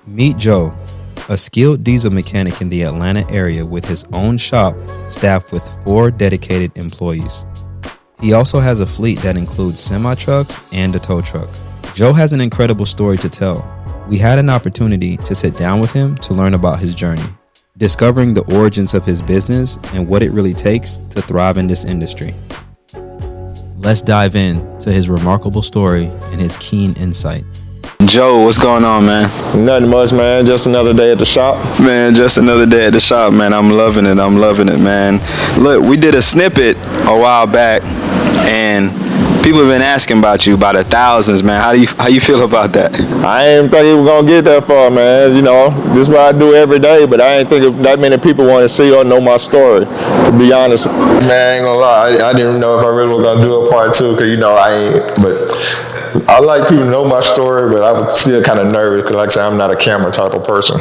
Meet Joe, a skilled diesel mechanic in the Atlanta area with his own shop staffed with 4 dedicated employees. He also has a fleet that includes semi-trucks and a tow truck. Joe has an incredible story to tell. We had an opportunity to sit down with him to learn about his journey, discovering the origins of his business and what it really takes to thrive in this industry. Let's dive in to his remarkable story and his keen insight. Joe, what's going on, man? Nothing much, man. Just another day at the shop. Man, just another day at the shop, man. I'm loving it, man. Look, we did a snippet a while back, and people have been asking about you by the thousands, man. How you feel about that? I ain't think we were going to get that far, man. You know, this is what I do every day, but I ain't think that many people want to see or know my story, to be honest. Man, I ain't going to lie. I didn't know if I really was going to do a part 2, because, I ain't, but I like people to know my story, but I'm still kind of nervous because, like I said, I'm not a camera type of person.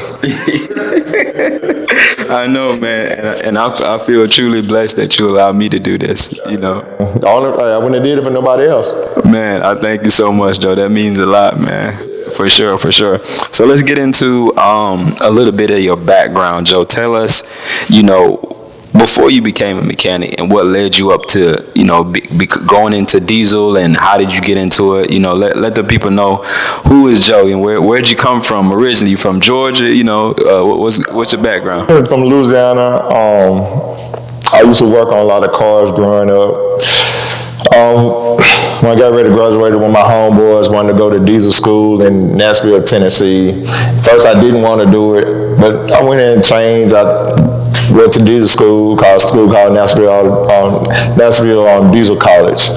I know, man, and I feel truly blessed that you allowed me to do this, I wouldn't have did it for nobody else. Man, I thank you so much, Joe. That means a lot, man. For sure. So let's get into a little bit of your background, Joe. Tell us, before you became a mechanic and what led you up to, going into diesel, and how did you get into it? Let the people know who is Joe and where'd you come from originally? You from Georgia? What's your background? I'm from Louisiana. I used to work on a lot of cars growing up. When I got ready to graduate, one of my homeboys wanted to go to diesel school in Nashville, Tennessee. First, I didn't want to do it, but I went in and changed. I went to diesel school called Nashville Diesel College.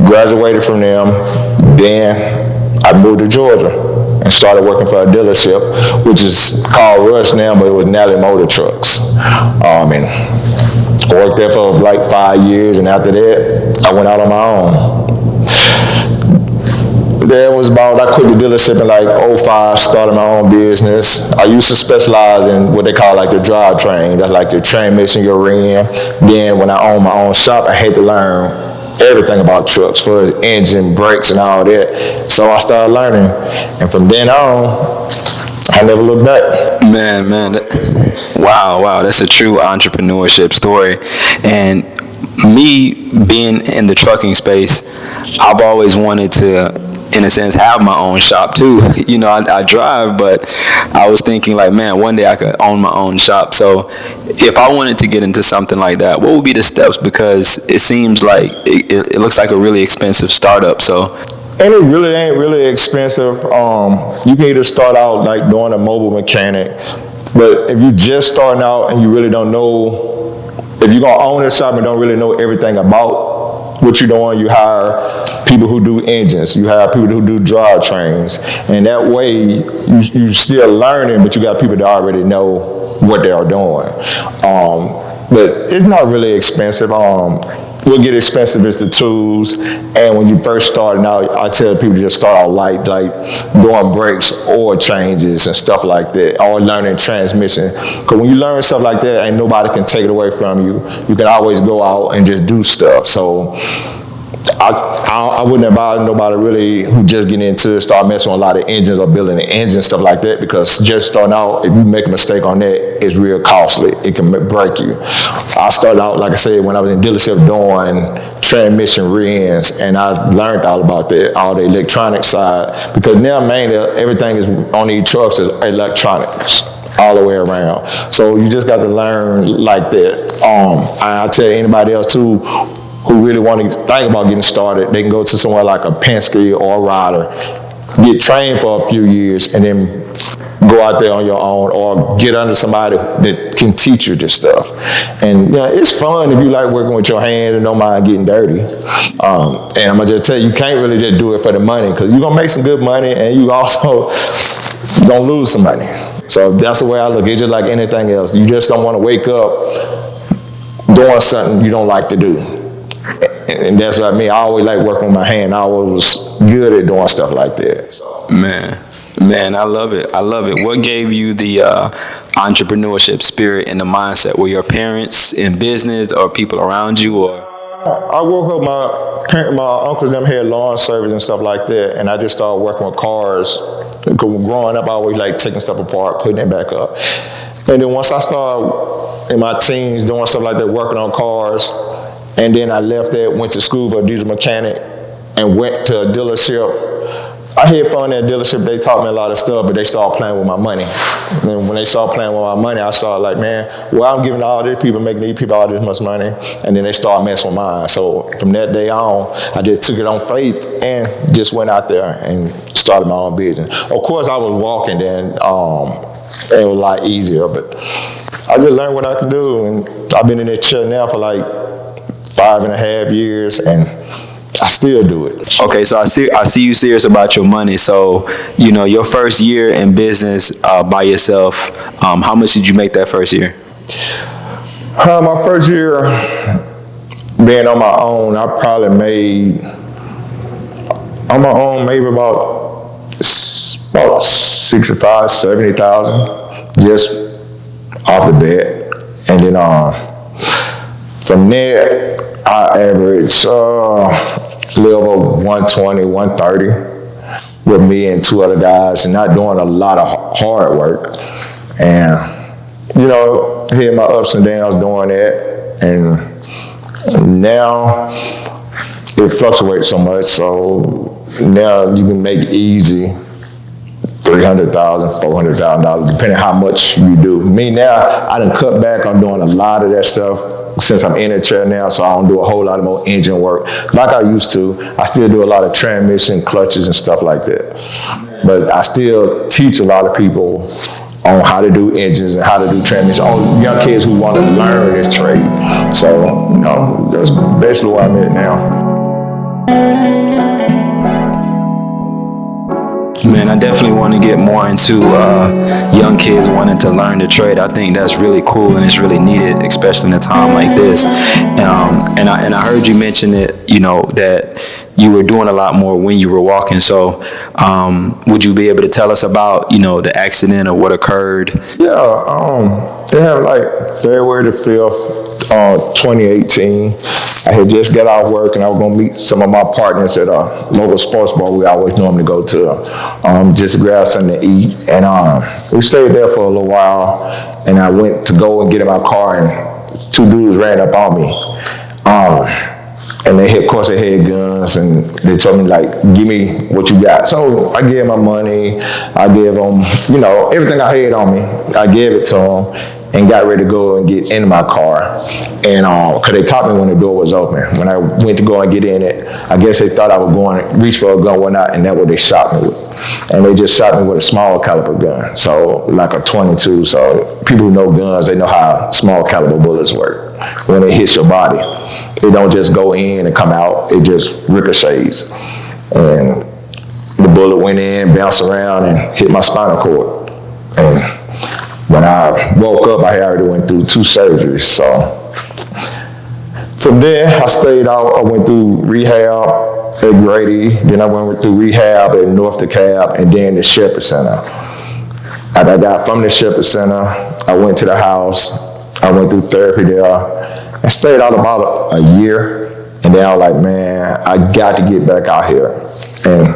Graduated from them. Then I moved to Georgia and started working for a dealership, which is called Rush now, but it was Nally Motor Trucks. And I worked there for like 5 years, and after that, I went out on my own. I quit the dealership in like 2005, started my own business. I used to specialize in what they call like the drivetrain. That's like the transmission you're in. Then when I owned my own shop, I had to learn everything about trucks, for its engine, brakes, and all that. So I started learning. And from then on, I never looked back. Man, wow, that's a true entrepreneurship story. And me being in the trucking space, I've always wanted to, in a sense, have my own shop too. I drive, but I was thinking like, man, one day I could own my own shop. So if I wanted to get into something like that, what would be the steps? Because it seems like it looks like a really expensive startup. So. And it really ain't really expensive. You can either start out like doing a mobile mechanic, but if you're just starting out and you really don't know, if you're gonna own a shop and don't really know everything about what you're doing, you hire people who do engines, you hire people who do drivetrains, and that way you still learning, but you got people that already know what they are doing. But it's not really expensive. What get expensive is the tools, and when you first starting out, I tell people to just start out light, like doing brakes, oil changes, and stuff like that, or learning transmission. Because when you learn stuff like that, ain't nobody can take it away from you. You can always go out and just do stuff. So I wouldn't advise nobody really who just getting into it, start messing with a lot of engines or building an engine, stuff like that, because just starting out, if you make a mistake on that, it's real costly. It can break you. I started out, like I said, when I was in dealership doing transmission rims, and I learned all about that, all the electronic side, because now mainly everything is on these trucks is electronics all the way around. So you just got to learn like that. I tell anybody else too, who really want to think about getting started, they can go to somewhere like a Penske or a Ryder, get trained for a few years, and then go out there on your own, or get under somebody that can teach you this stuff. And it's fun if you like working with your hands and don't mind getting dirty. And I'm gonna just tell you can't really just do it for the money, because you're gonna make some good money and you also gonna lose some money. So that's the way I look. It's just like anything else. You just don't want to wake up doing something you don't like to do. And that's what I mean. I always like working with my hand. I always was good at doing stuff like that. So. Man, I love it. What gave you the entrepreneurship spirit and the mindset? Were your parents in business or people around you? Or I woke up, my uncles them had lawn service and stuff like that, and I just started working with cars. Growing up, I always like taking stuff apart, putting it back up. And then once I started in my teens doing stuff like that, working on cars, and then I left that, went to school for a diesel mechanic, and went to a dealership. I had fun at a dealership. They taught me a lot of stuff, but they started playing with my money. And when they started playing with my money, I saw like, man, well, I'm giving all these people, making these people all this much money, and then they started messing with mine. So from that day on, I just took it on faith and just went out there and started my own business. Of course, I was walking then. It was a lot easier, but I just learned what I can do, and I've been in that chair now for like 5.5 years, and I still do it. Okay, so I see you serious about your money. So, your first year in business by yourself, how much did you make that first year? My first year being on my own, I probably made on my own maybe about 65, 70,000 just off the bat, and then from there I average a little over 120, 130 with me and two other guys, and not doing a lot of hard work. And, had my ups and downs doing that. And now it fluctuates so much, so now you can make easy $300,000, $400,000, depending how much you do. Me now, I done cut back on doing a lot of that stuff since I'm in a chair now, so I don't do a whole lot more engine work like I used to. I still do a lot of transmission, clutches, and stuff like that. But I still teach a lot of people on how to do engines and how to do transmission, on young kids who want to learn this trade. So, that's basically where I'm at now. Man, I definitely want to get more into young kids wanting to learn the trade. I think that's really cool and it's really needed, especially in a time like this. And I heard you mention it, that you were doing a lot more when you were walking. So would you be able to tell us about, the accident or what occurred? Yeah, it happened like February the 5th, 2018. I had just got out of work and I was going to meet some of my partners at a local sports bar we always normally go to, just to grab something to eat. And we stayed there for a little while, and I went to go and get in my car, and two dudes ran up on me. And of course, they had guns, and they told me, like, give me what you got. So I gave my money, I gave them, everything I had on me, I gave it to them, and got ready to go and get into my car. And because they caught me when the door was open. When I went to go and get in it, I guess they thought I was going to reach for a gun or whatnot, and that's what they shot me with. And they just shot me with a small caliber gun, so like a 22. So people who know guns, they know how small caliber bullets work. When it hits your body, they don't just go in and come out, it just ricochets. And the bullet went in, bounced around, and hit my spinal cord. And when I woke up, I had already went through 2 surgeries. So from there, I stayed out. I went through rehab at Grady. Then I went through rehab at North DeKalb, and then the Shepherd Center. I got from the Shepherd Center, I went to the house. I went through therapy there. I stayed out about a year. And then I was like, man, I got to get back out here. And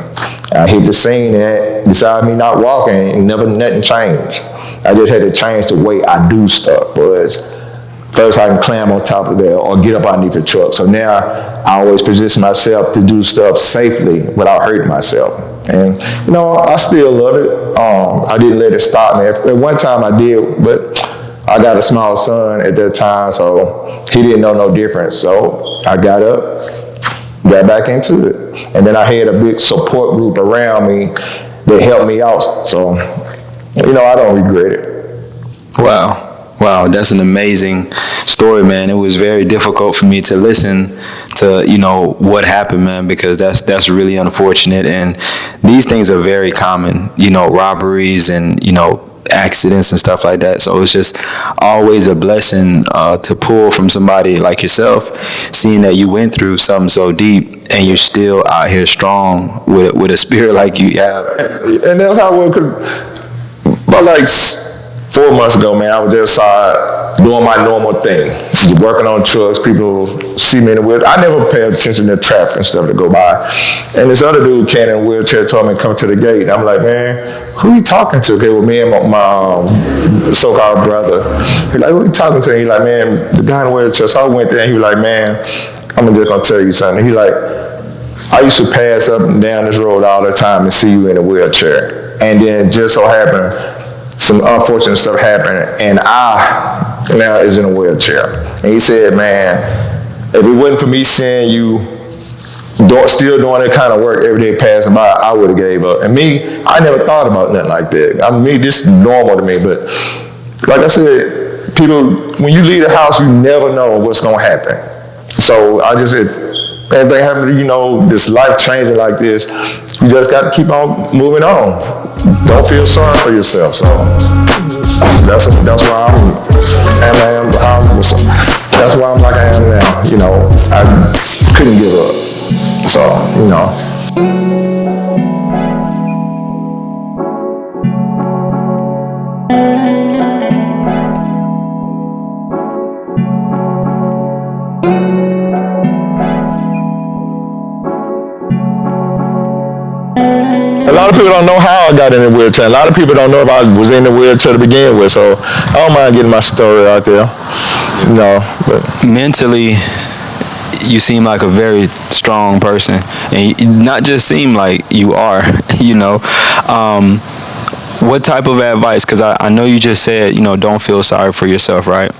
I hit the scene and decided me not walking, and nothing changed. I just had to change the way I do stuff. Was first I can climb on top of there or get up underneath the truck. So now I always position myself to do stuff safely without hurting myself. And I still love it. I didn't let it stop me. At one time I did, but I got a small son at that time, so he didn't know no difference. So I got up, got back into it. And then I had a big support group around me that helped me out. So, I don't regret it. Wow, that's an amazing story, man. It was very difficult for me to listen to, what happened, man, because that's really unfortunate. And these things are very common, robberies and, accidents and stuff like that. So it's just always a blessing to pull from somebody like yourself, seeing that you went through something so deep and you're still out here strong with a spirit like you have. And that's how it could, but like 4 months ago, man, I was just doing my normal thing, working on trucks. People see me in the wheelchair. I never pay attention to traffic and stuff that go by. And this other dude came in a wheelchair, told me to come to the gate. And I'm like, man, who you talking to? Okay, with me and my so-called brother. He's like, who you talking to? He's like, man, the guy in the wheelchair. So I went there and he was like, man, I'm just gonna tell you something. He's like, I used to pass up and down this road all the time and see you in a wheelchair. And then it just so happened, some unfortunate stuff happened, and I now is in a wheelchair. And he said, man, if it wasn't for me seeing you still doing that kind of work every day passing by, I would have gave up. And me, I never thought about nothing like that. I mean, this is normal to me, but like I said, people, when you leave the house, you never know what's going to happen. So I just said, anything happen, this life changing like this, you just got to keep on moving on. Don't feel sorry for yourself. So that's why that's why I'm like I am now. I couldn't give up. So, a lot of people don't know how I got in the wheelchair. A lot of people don't know if I was in the wheelchair to begin with. So I don't mind getting my story out there. But Mentally, you seem like a very strong person, and you not just seem like you are. What type of advice? Because I know you just said don't feel sorry for yourself, right?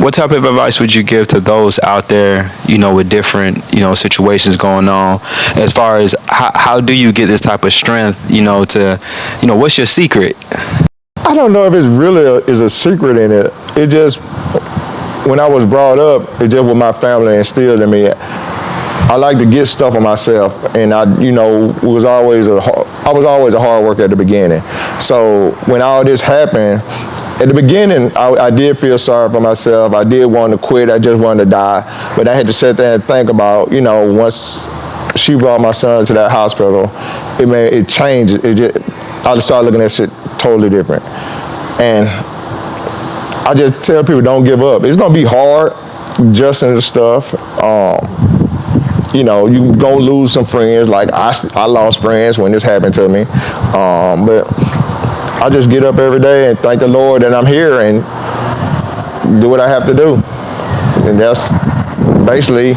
What type of advice would you give to those out there, with different situations going on, as far as how do you get this type of strength, to what's your secret? I don't know if it's really is a secret in it. It just, when I was brought up, it just what my family instilled in me. I like to get stuff for myself, and I was always a hard worker at the beginning. So when all this happened, at the beginning, I did feel sorry for myself. I did want to quit. I just wanted to die. But I had to sit there and think about, once she brought my son to that hospital, it changed. I just started looking at shit totally different. And I just tell people, don't give up. It's going to be hard, adjusting the stuff. You're going to lose some friends. Like I lost friends when this happened to me. But I just get up every day and thank the Lord that I'm here and do what I have to do. And that's basically,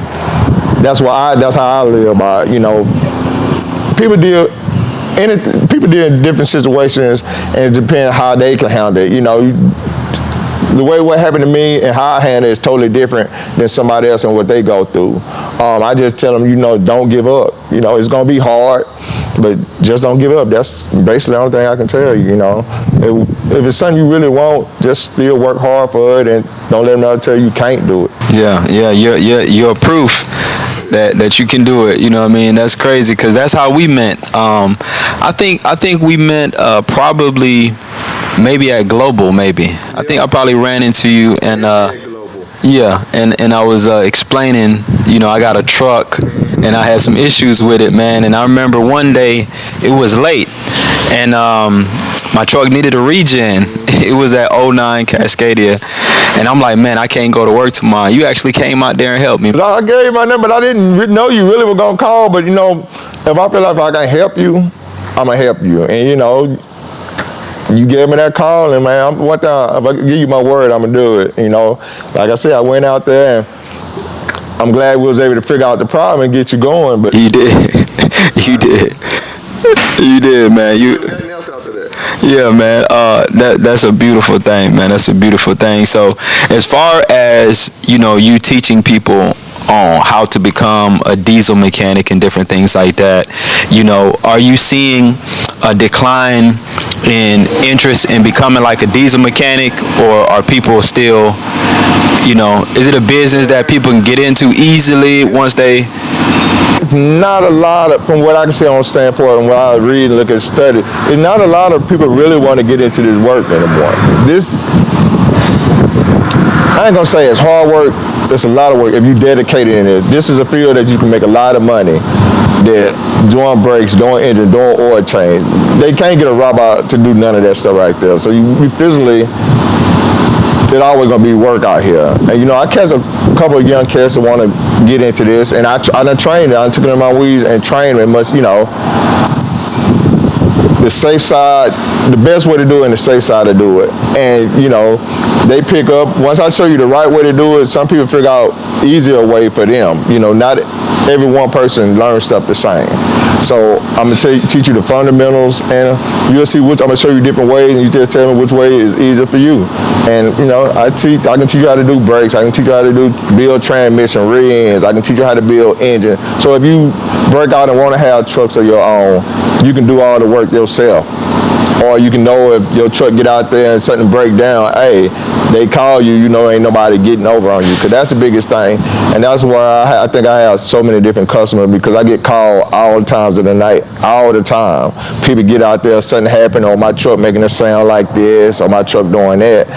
that's how I live by it. People deal in different situations, and it depends how they can handle it. The way what happened to me and how I handle it is totally different than somebody else and what they go through. I just tell them, don't give up. It's going to be hard, but just don't give up. That's basically the only thing I can tell you, If it's something you really want, just still work hard for it and don't let them tell you can't do it. Yeah, you're proof that you can do it. That's crazy, because that's how we met. I think we met probably maybe at Global, maybe. I think I probably ran into you and and I was explaining, I got a truck and I had some issues with it, man. And I remember one day it was late and my truck needed a regen. It was at 09 Cascadia. And I'm like, man, I can't go to work tomorrow. You actually came out there and helped me. I gave you my number, but I didn't know you really were going to call. But, if I feel like I can help you, I'm going to help you. And, you gave me that call, and man, if I give you my word, I'm gonna do it. Like I said, I went out there, and I'm glad we was able to figure out the problem and get you going. But you did, you did, man. Yeah, man. That's a beautiful thing, man. That's a beautiful thing. So, as far as you teaching people on how to become a diesel mechanic and different things like that, are you seeing a decline in interest in becoming like a diesel mechanic, or are people still, is it a business that people can get into easily once they? It's not a lot of, from what I can see on standpoint and what I read and look at study, it's not a lot of people really want to get into this work anymore. I ain't gonna say it's hard work, it's a lot of work if you dedicated in it. This is a field that you can make a lot of money. that doing brakes, doing engine, doing oil change, they can't get a robot to do none of that stuff right there. So you physically, there's always gonna be work out here. And you know, I catch a couple of young cats that want to get into this, and I done trained them. I took them in my weeds and trained them. Much, you know, the safe side, the best way to do it and the safe side to do it. And you know, they pick up, once I show you the right way to do it, some people figure out easier way for them. You know, not every one person learns stuff the same. So I'm gonna teach you the fundamentals, and you'll see which, I'm gonna show you different ways, and you just tell me which way is easier for you. And you know, I can teach you how to do brakes, I can teach you how to build transmission, rear ends, I can teach you how to build engine. So if you break out and wanna have trucks of your own, you can do all the work yourself. Or you can know if your truck get out there and something break down, hey, they call you, you know ain't nobody getting over on you, because that's the biggest thing. And that's why I think I have so many different customers, because I get called all times of the night, all the time. People get out there, something happen, or my truck making a sound like this, or my truck doing that.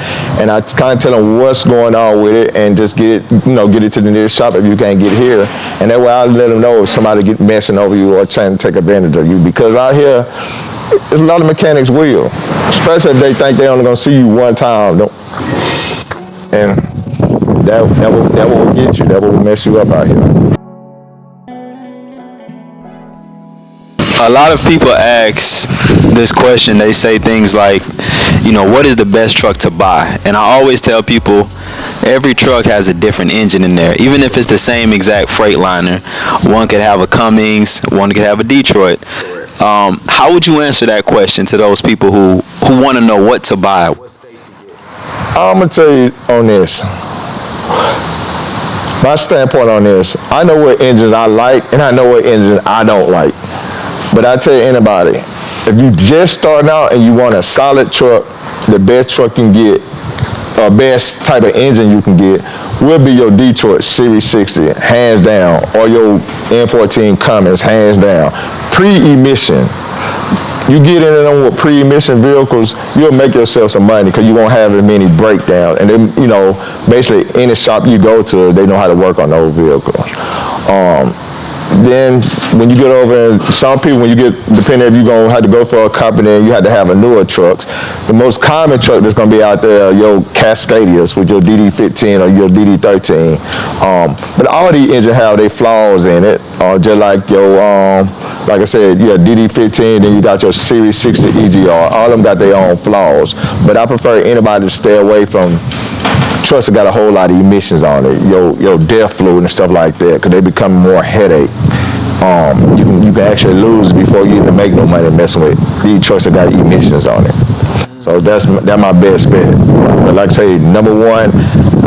And I kind of tell them what's going on with it, and just get it to the nearest shop if you can't get here. And that way I let them know if somebody get messing over you or trying to take advantage of you. Because out here, there's a lot of mechanics will, especially if they think they're only gonna see you one time. And that will get you, that will mess you up out here. A lot of people ask this question. They say things like, you know, what is the best truck to buy? And I always tell people, every truck has a different engine in there. Even if it's the same exact Freightliner, one could have a Cummins, one could have a Detroit. How would you answer that question to those people who want to know what to buy? I'm going to tell you on this. My standpoint on this, I know what engines I like and I know what engines I don't like. But I tell you anybody, if you just starting out and you want a solid truck, the best truck you can get, or best type of engine you can get, will be your Detroit Series 60, hands down, or your N14 Cummins, hands down. Pre-emission. You get in them with pre-emission vehicles, you'll make yourself some money because you won't have as many breakdowns. And then, you know, basically any shop you go to, they know how to work on those vehicles. Then when you get over, and some people, when you get, depending if you're going to have to go for a company, you have to have a newer trucks. The most common truck that's going to be out there are your Cascadias with your DD15 or your DD13. But all these engines have their flaws in it, just like your, like I said, you have DD15, then you got your Series 60 EGR. All of them got their own flaws. But I prefer anybody to stay away from trucks that got a whole lot of emissions on it, your DEF fluid and stuff like that, because they become more headache. You can actually lose before you even make no money messing with these trucks that got emissions on it. So that's my best bet. But like I say, number one,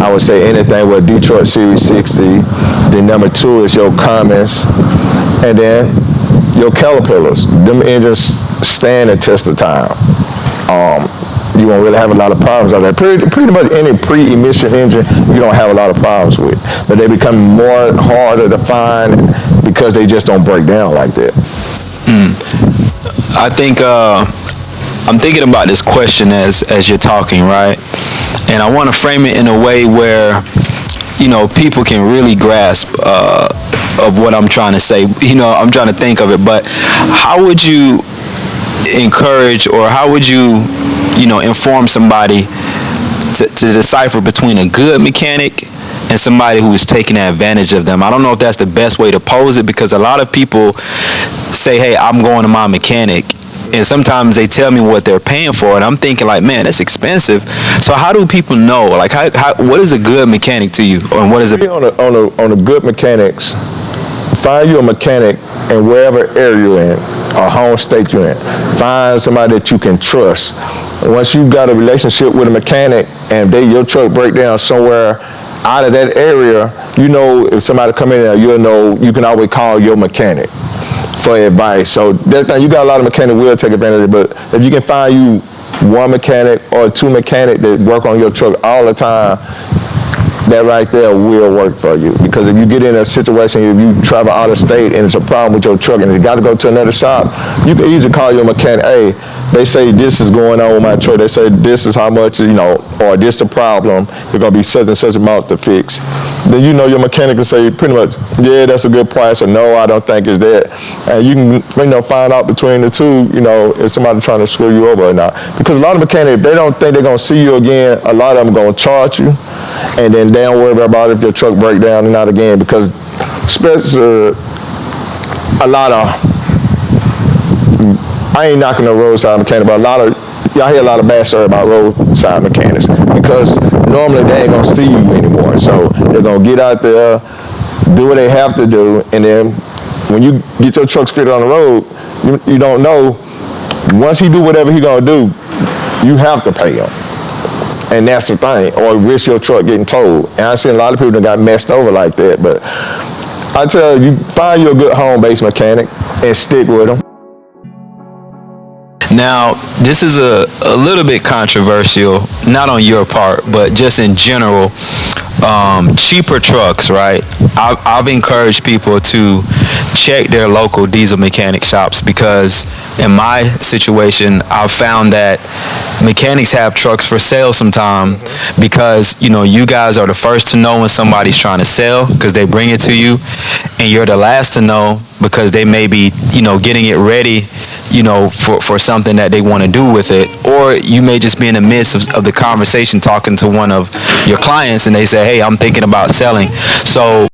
I would say anything with Detroit Series 60. Then number two is your Cummins, and then your Caterpillars. Them engines stand the test of time. You won't really have a lot of problems on that. Pretty much any pre-emission engine, you don't have a lot of problems with. But they become more harder to find because they just don't break down like that. I think I'm thinking about this question as you're talking, right? And I want to frame it in a way where, you know, people can really grasp of what I'm trying to say. You know, I'm trying to think of it, but how would you encourage, or how would you, inform somebody to decipher between a good mechanic and somebody who is taking advantage of them? I don't know if that's the best way to pose it, because a lot of people say, hey, I'm going to my mechanic, and sometimes they tell me what they're paying for, and I'm thinking like, man, that's expensive. So how do people know? Like, what is a good mechanic to you, or what is it? On the good mechanics, find you a mechanic in wherever area you're in, or home state you're in. Find somebody that you can trust. Once you've got a relationship with a mechanic, and your truck break down somewhere out of that area, you know, if somebody come in there, you'll know, you can always call your mechanic for advice. So that thing, you got a lot of mechanics will take advantage of it, but if you can find you one mechanic or two mechanics that work on your truck all the time, that right there will work for you. Because if you get in a situation, if you travel out of state and it's a problem with your truck and you got to go to another shop, you can easily call your mechanic, hey, they say this is going on with my truck. They say this is how much, or this the problem. It's gonna be such and such amount to fix. Then your mechanic can say pretty much, yeah, that's a good price, or no, I don't think it's that. And you can find out between the two, if somebody's trying to screw you over or not. Because a lot of mechanics, they don't think they're gonna see you again. A lot of them gonna charge you, and then they don't worry about if your truck break down or not again. Because especially a lot of, I ain't knocking no roadside mechanic, but y'all hear a lot of bad stories about roadside mechanics because normally they ain't gonna see you anymore. So they're gonna get out there, do what they have to do, and then when you get your trucks fitted on the road, you don't know. Once he do whatever he gonna do, you have to pay him, and that's the thing. Or risk your truck getting towed. And I've seen a lot of people that got messed over like that. But I tell you, find you a good home-based mechanic and stick with them. Now, this is a little bit controversial, not on your part, but just in general. Cheaper trucks, right? I've encouraged people to check their local diesel mechanic shops because in my situation, I've found that mechanics have trucks for sale sometime because, you guys are the first to know when somebody's trying to sell because they bring it to you, and you're the last to know because they may be, getting it ready, for something that they want to do with it. Or you may just be in the midst of the conversation talking to one of your clients and they say, hey, I'm thinking about selling. So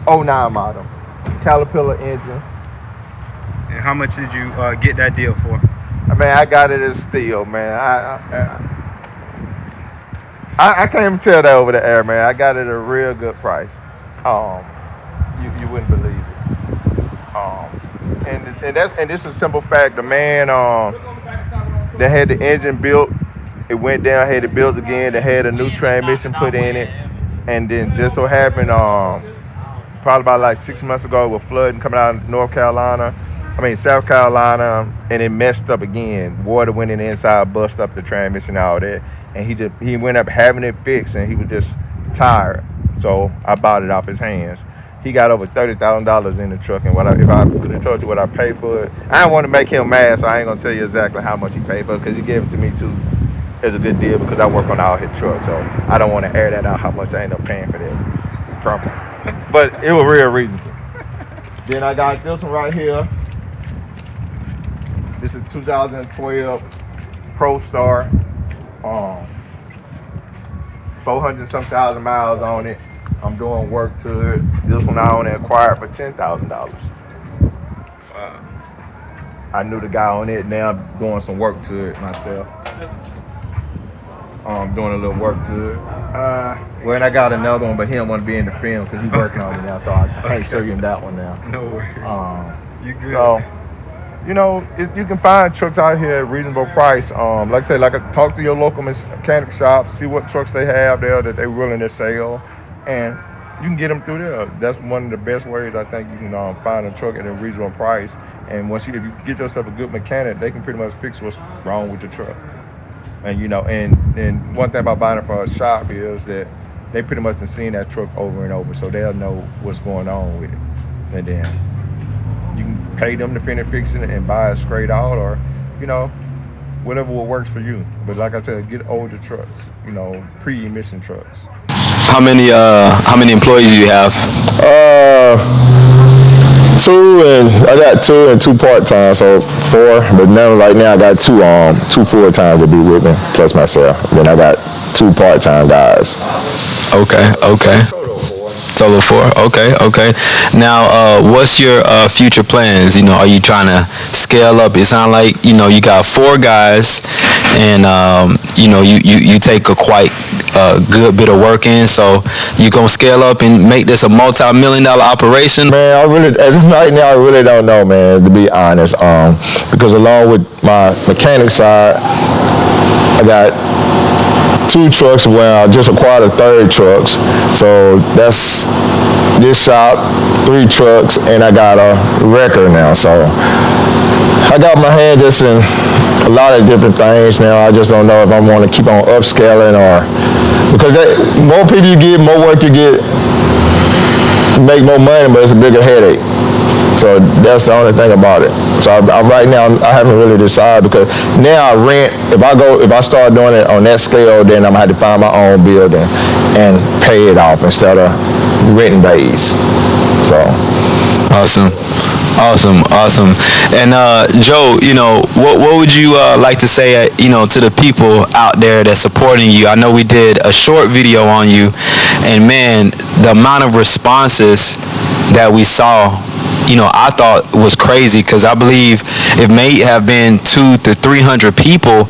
'09 model, Caterpillar engine. and how much did you get that deal for? I got it as steel, man. I can't even tell that over the air, man. I got it at a real good price. Um, you wouldn't believe it. And this is a simple fact. The man that had the engine built, it went down, had it built again. They had a new transmission put in it, and then just so happened, probably about like 6 months ago, it was flooding coming out of South Carolina, and it messed up again. Water went in the inside, bust up the transmission, all that, and he went up having it fixed, and he was just tired. So I bought it off his hands. He got over $30,000 in the truck, and if I could have told you what I paid for it, I didn't want to make him mad, so I ain't gonna tell you exactly how much he paid for it because he gave it to me too. It's a good deal because I work on all his trucks, so I don't want to air that out how much I end up paying for that from him. But it was real reasonable. Then I got this one right here. This is 2012 Pro Star. 400 some thousand miles on it. I'm doing work to it. This one I only acquired for $10,000. Wow. I knew the guy on it. Now I'm doing some work to it myself. Doing a little work to it. Well, and I got another one, but he don't want to be in the film because he's working on it now, so I can't show you that one now. No worries. You good? So, you know, you can find trucks out here at reasonable price. Like I say, talk to your local mechanic shop, see what trucks they have there that they're willing to sell, and you can get them through there. That's one of the best ways I think you can find a truck at a reasonable price. And if you get yourself a good mechanic, they can pretty much fix what's wrong with your truck. And you know, and one thing about buying it from a shop is that they pretty much have seen that truck over and over, so they'll know what's going on with it. And then you can pay them to finish fixing it and buy it straight out, or you know, whatever what works for you. But like I said, get older trucks, you know, pre-emission trucks. How many employees do you have? I got two and two part-time, so 4. But now right now I got two full-time to be with me, plus myself. Then I got 2 part-time guys. Okay. Total 4. Okay. Now, what's your future plans? You know, are you trying to scale up? It sounds like, you know, you got 4 guys, and you know, you take a quite good bit of work in. So you gonna scale up and make this a multi-million-dollar operation? Man, right now I really don't know, man. To be honest, because along with my mechanic side, I got 2 trucks. Well, I just acquired a 3rd truck, so that's this shop, 3 trucks, and I got a wrecker now. So I got my hand just in a lot of different things now. I just don't know if I want to keep on upscaling, or because more people you get, more work you get, you make more money, but it's a bigger headache. So that's the only thing about it. So right now I haven't really decided, because now I rent. If I start doing it on that scale, then I'm gonna have to find my own building and pay it off instead of renting bays. So Awesome. And Joe, you know, what would you like to say, you know, to the people out there that's supporting you? I know we did a short video on you, and man, the amount of responses that we saw, you know, I thought was crazy, because I believe it may have been 200 to 300 people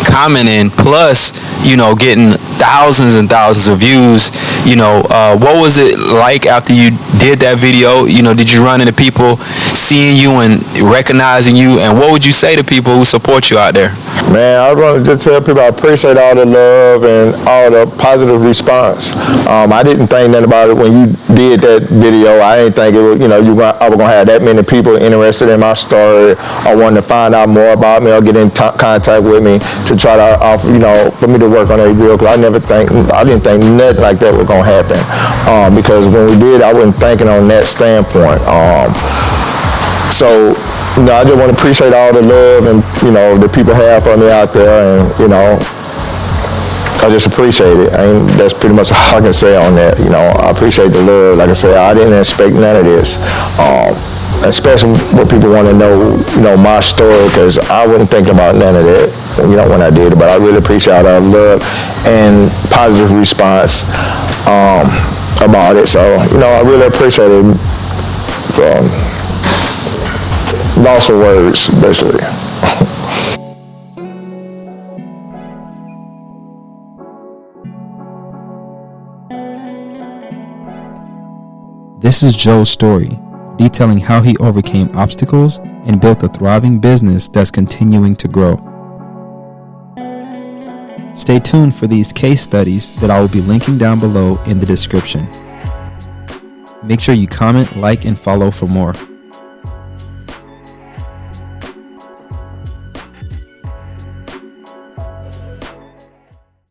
commenting, plus, you know, getting thousands and thousands of views. You know, what was it like after you did that video? You know, did you run into people seeing you and recognizing you? And what would you say to people who support you out there? Man, I want to just tell people I appreciate all the love and all the positive response. I didn't think nothing about it when you did that video. I didn't think it was, you know, I was going to have that many people interested in my story, or wanting to find out more about me, or get in contact with me to try to offer, you know, for me to work on a deal. Because I didn't think nothing like that was going to happen. Because when we did, I wasn't thinking on that standpoint. So, you know, I just want to appreciate all the love and, you know, the people have for me out there, and, you know, I just appreciate it. That's pretty much all I can say on that. You know, I appreciate the love. Like I said, I didn't expect none of this. Especially what people want to know, you know, my story, because I wasn't thinking about none of that, you know, when I did it. But I really appreciate all the love and positive response about it. So, you know, I really appreciate it. Loss of words, basically. This is Joe's story, detailing how he overcame obstacles and built a thriving business that's continuing to grow. Stay tuned for these case studies that I will be linking down below in the description. Make sure you comment, like, and follow for more.